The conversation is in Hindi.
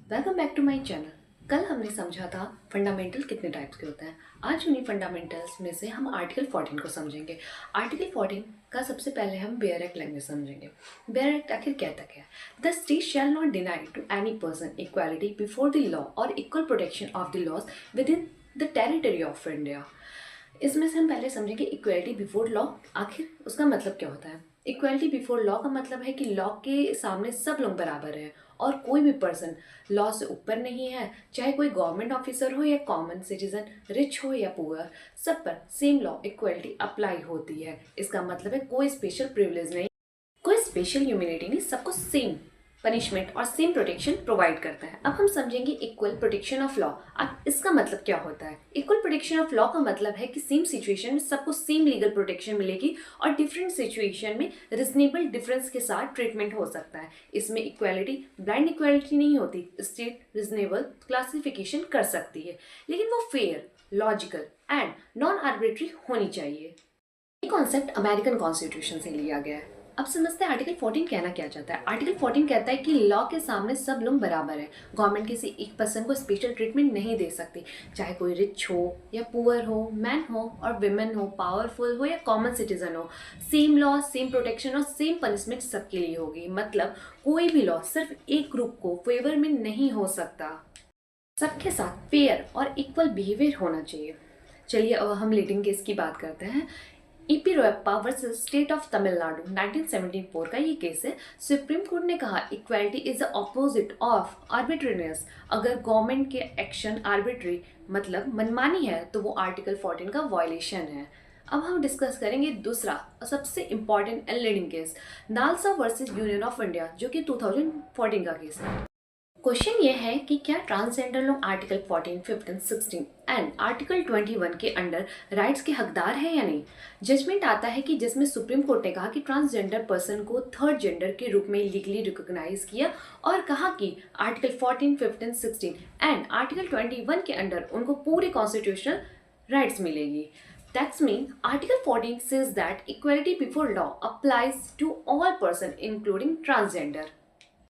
Welcome back to my channel. कल हमने समझा था फंडामेंटल कितने टाइप्स के होते हैं। आज उन्हीं फंडामेंटल्स में से हम आर्टिकल 14 को समझेंगे। आर्टिकल 14 का सबसे पहले हम बेयर एक्ट लैंग्वेज समझेंगे। बेयर एक्ट आखिर कहता क्या है? The state shall not deny to any person equality before the law और equal protection of the laws within the territory of India. इसमें से हम पहले समझेंगे इक्वालिटी बिफोर लॉ। आखिर उसका मतलब क्या होता है? इक्वालिटी बिफोर लॉ का मतलब है कि लॉ के सामने सब लोग बराबर हैं और कोई भी पर्सन लॉ से ऊपर नहीं है। चाहे कोई गवर्नमेंट ऑफिसर हो या कॉमन सिटीजन, रिच हो या पुअर, सब पर सेम लॉ इक्वालिटी अप्लाई होती है। इसका मतलब है कोई स्पेशल प्रिविलेज नहीं, कोई स्पेशल इम्यूनिटी नहीं, सबको सेम पनिशमेंट और सेम प्रोटेक्शन प्रोवाइड करता है। अब हम समझेंगे इक्वल प्रोटेक्शन ऑफ लॉ। अब इसका मतलब क्या होता है? इक्वल प्रोटेक्शन ऑफ लॉ का मतलब है कि सेम सिचुएशन में सबको सेम लीगल प्रोटेक्शन मिलेगी और डिफरेंट सिचुएशन में रिजनेबल डिफरेंस के साथ ट्रीटमेंट हो सकता है। इसमें इक्वालिटी ब्लाइंड इक्वालिटी नहीं होती। स्टेट रिजनेबल क्लासिफिकेशन कर सकती है, लेकिन वो fair, logical and non arbitrary होनी चाहिए। ये कॉन्सेप्ट अमेरिकन कॉन्स्टिट्यूशन से लिया गया है। अब समझते हैं आर्टिकल 14 कहना क्या चाहता है। आर्टिकल 14 कहता है कि लॉ के सामने सब लोग बराबर हैं। गवर्नमेंट किसी एक पर्सन को स्पेशल ट्रीटमेंट नहीं दे सकती, चाहे कोई रिच हो या पुअर हो, मैन हो और विमेन हो, पावरफुल हो या कॉमन सिटीजन हो। सेम लॉ, सेम प्रोटेक्शन और सेम पनिशमेंट सबके लिए होगी। मतलब कोई भी लॉ सिर्फ एक ग्रुप को फेवर में नहीं हो सकता। सबके साथ फेयर और इक्वल बिहेवियर होना चाहिए। चलिए अब हम लीडिंग केस की बात करते हैं। EP रोयप्पा versus state of Tamil Nadu 1974 का ये केस है। सुप्रीम कोर्ट ने कहा equality is the opposite of आर्बिट्रीनेस। अगर गवर्नमेंट के एक्शन आर्बिट्री मतलब मनमानी है तो वो आर्टिकल 14 का वायलेशन है। अब हम डिस्कस करेंगे दूसरा और सबसे important and leading case, NALSA versus union of India, जो कि 2014 का केस है। क्वेश्चन ये है कि क्या ट्रांसजेंडर लोग आर्टिकल 14, 15, 16 एंड आर्टिकल 21 के अंडर राइट्स के हकदार है या नहीं। जजमेंट आता है कि जिसमें सुप्रीम कोर्ट ने कहा कि ट्रांसजेंडर पर्सन को थर्ड जेंडर के रूप में लीगली रिकॉग्नाइज किया और कहा कि आर्टिकल 14, 15, 16 एंड आर्टिकल 21 के अंडर उनको पूरी कॉन्स्टिट्यूशनल राइट्स मिलेगी। That means Article 14 says that equality before law applies to all persons including transgender.